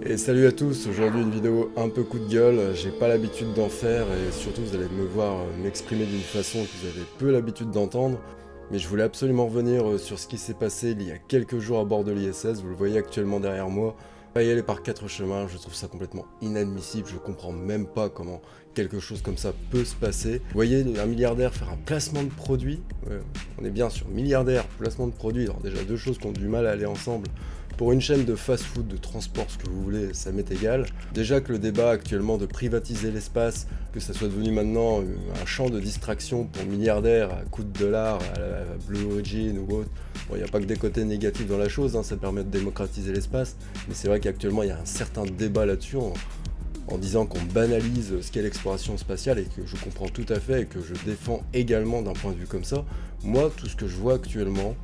Et salut à tous, aujourd'hui une vidéo un peu coup de gueule, j'ai pas l'habitude d'en faire et surtout vous allez me voir m'exprimer d'une façon que vous avez peu l'habitude d'entendre, mais je voulais absolument revenir sur ce qui s'est passé il y a quelques jours à bord de l'ISS, vous le voyez actuellement derrière moi. Pas y aller par quatre chemins, je trouve ça complètement inadmissible, je comprends même pas comment quelque chose comme ça peut se passer. Vous voyez un milliardaire faire un placement de produit, on est bien sur milliardaire, placement de produit, alors déjà deux choses qui ont du mal à aller ensemble. Pour une chaîne de fast-food, de transport, ce que vous voulez, ça m'est égal. Déjà que le débat actuellement de privatiser l'espace, que ça soit devenu maintenant un champ de distraction pour milliardaires à coups de dollars, à la Blue Origin ou autre, bon, il n'y a pas que des côtés négatifs dans la chose, hein, ça permet de démocratiser l'espace, mais c'est vrai qu'actuellement il y a un certain débat là-dessus en disant qu'on banalise ce qu'est l'exploration spatiale et que je comprends tout à fait et que je défends également d'un point de vue comme ça. Moi, tout ce que je vois actuellement,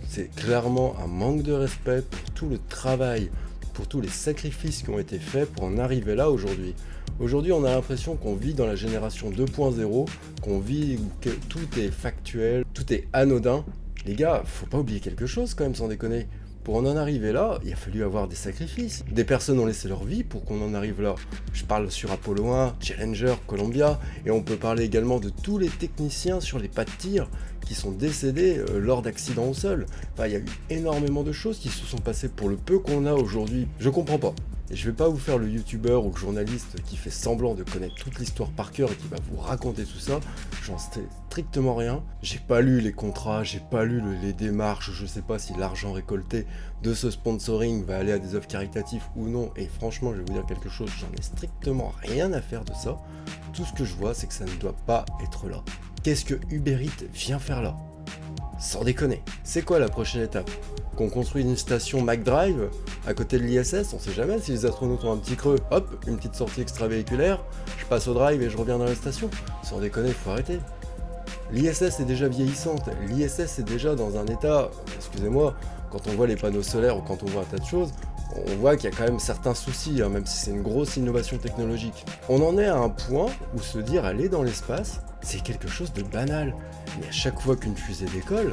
c'est clairement un manque de respect pour tout le travail, pour tous les sacrifices qui ont été faits pour en arriver là aujourd'hui. Aujourd'hui, on a l'impression qu'on vit dans la génération 2.0, qu'on vit où tout est factuel, tout est anodin. Les gars, faut pas oublier quelque chose quand même, sans déconner. Pour en arriver là, il a fallu avoir des sacrifices. Des personnes ont laissé leur vie pour qu'on en arrive là. Je parle sur Apollo 1, Challenger, Columbia, et on peut parler également de tous les techniciens sur les pas de tir qui sont décédés lors d'accidents au sol. Enfin, il y a eu énormément de choses qui se sont passées pour le peu qu'on a aujourd'hui. Je comprends pas. Et je vais pas vous faire le youtubeur ou le journaliste qui fait semblant de connaître toute l'histoire par cœur et qui va vous raconter tout ça. J'en sais strictement rien. J'ai pas lu les contrats, j'ai pas lu les démarches, je sais pas si l'argent récolté de ce sponsoring va aller à des œuvres caritatives ou non. Et franchement, je vais vous dire quelque chose, j'en ai strictement rien à faire de ça. Tout ce que je vois, c'est que ça ne doit pas être là. Qu'est-ce que Uber Eats vient faire là? Sans déconner. C'est quoi la prochaine étape? Qu'on construit une station McDrive à côté de l'ISS, on sait jamais si les astronautes ont un petit creux, hop, une petite sortie extravéhiculaire, je passe au drive et je reviens dans la station. Sans déconner, il faut arrêter. L'ISS est déjà vieillissante, l'ISS est déjà dans un état, excusez-moi, quand on voit les panneaux solaires ou quand on voit un tas de choses, on voit qu'il y a quand même certains soucis, hein, même si c'est une grosse innovation technologique. On en est à un point où se dire aller dans l'espace, c'est quelque chose de banal. Mais à chaque fois qu'une fusée décolle,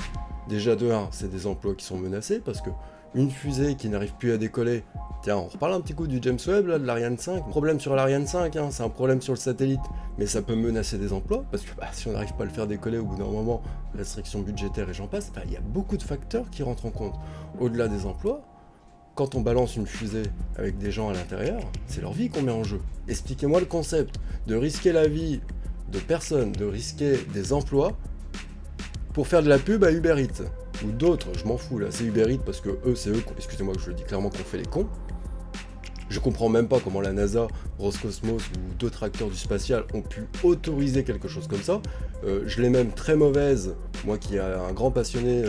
déjà de 1, c'est des emplois qui sont menacés parce que une fusée qui n'arrive plus à décoller, tiens, on reparle un petit coup du James Webb, là, de l'Ariane 5. Problème sur l'Ariane 5, hein, c'est un problème sur le satellite, mais ça peut menacer des emplois parce que si on n'arrive pas à le faire décoller au bout d'un moment, restrictions budgétaires et j'en passe, il y a beaucoup de facteurs qui rentrent en compte. Au-delà des emplois, quand on balance une fusée avec des gens à l'intérieur, c'est leur vie qu'on met en jeu. Expliquez-moi le concept de risquer la vie de personnes, de risquer des emplois pour faire de la pub à Uber Eats ou d'autres, je m'en fous là, c'est Uber Eats parce que eux, c'est eux, excusez-moi que je le dis clairement, qu'on fait les cons. Je comprends même pas comment la NASA, Roscosmos ou d'autres acteurs du spatial ont pu autoriser quelque chose comme ça. Je l'ai même très mauvaise, moi qui est un grand passionné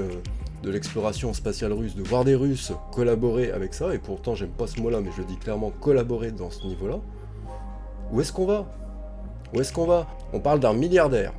de l'exploration spatiale russe, de voir des Russes collaborer avec ça, et pourtant j'aime pas ce mot-là, mais je le dis clairement, collaborer dans ce niveau-là. Où est-ce qu'on va? Où est-ce qu'on va? On parle d'un milliardaire,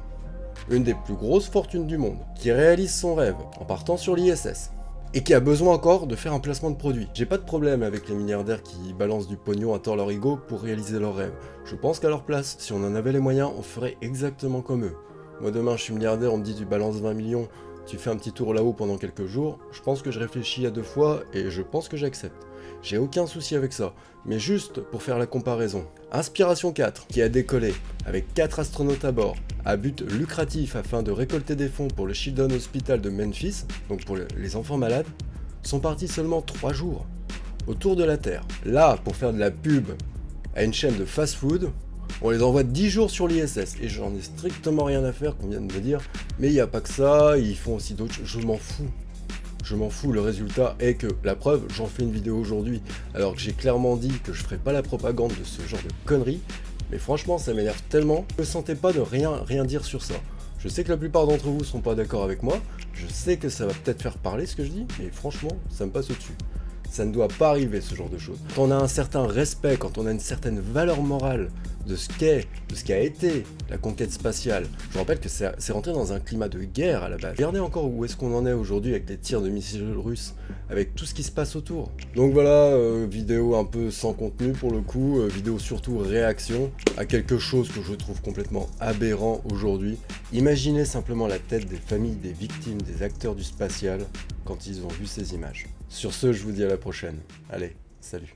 une des plus grosses fortunes du monde, qui réalise son rêve en partant sur l'ISS, et qui a besoin encore de faire un placement de produit. J'ai pas de problème avec les milliardaires qui balancent du pognon à tort leur ego pour réaliser leurs rêves. Je pense qu'à leur place, si on en avait les moyens, on ferait exactement comme eux. Moi demain je suis milliardaire, on me dit tu balances 20 millions, tu fais un petit tour là-haut pendant quelques jours, je pense que je réfléchis à deux fois et je pense que j'accepte. J'ai aucun souci avec ça, mais juste pour faire la comparaison. Inspiration 4, qui a décollé avec 4 astronautes à bord, à but lucratif afin de récolter des fonds pour le Children's Hospital de Memphis, donc pour les enfants malades, sont partis seulement 3 jours autour de la Terre. Là, pour faire de la pub à une chaîne de fast-food, on les envoie 10 jours sur l'ISS, et j'en ai strictement rien à faire qu'on vienne de me dire, mais il n'y a pas que ça, ils font aussi d'autres choses, je m'en fous. Je m'en fous, le résultat est que, la preuve, j'en fais une vidéo aujourd'hui, alors que j'ai clairement dit que je ferais pas la propagande de ce genre de conneries, mais franchement ça m'énerve tellement, ne me sentez pas de rien dire sur ça. Je sais que la plupart d'entre vous sont pas d'accord avec moi, je sais que ça va peut-être faire parler ce que je dis, mais franchement, ça me passe au-dessus. Ça ne doit pas arriver ce genre de choses. Quand on a un certain respect, quand on a une certaine valeur morale de ce qu'est, de ce qu'a été la conquête spatiale, je vous rappelle que c'est rentré dans un climat de guerre à la base. Regardez encore où est-ce qu'on en est aujourd'hui avec les tirs de missiles russes, avec tout ce qui se passe autour. Donc voilà, vidéo un peu sans contenu pour le coup, vidéo surtout réaction à quelque chose que je trouve complètement aberrant aujourd'hui. Imaginez simplement la tête des familles des victimes des acteurs du spatial quand ils ont vu ces images. Sur ce, je vous dis à la prochaine. Allez, salut.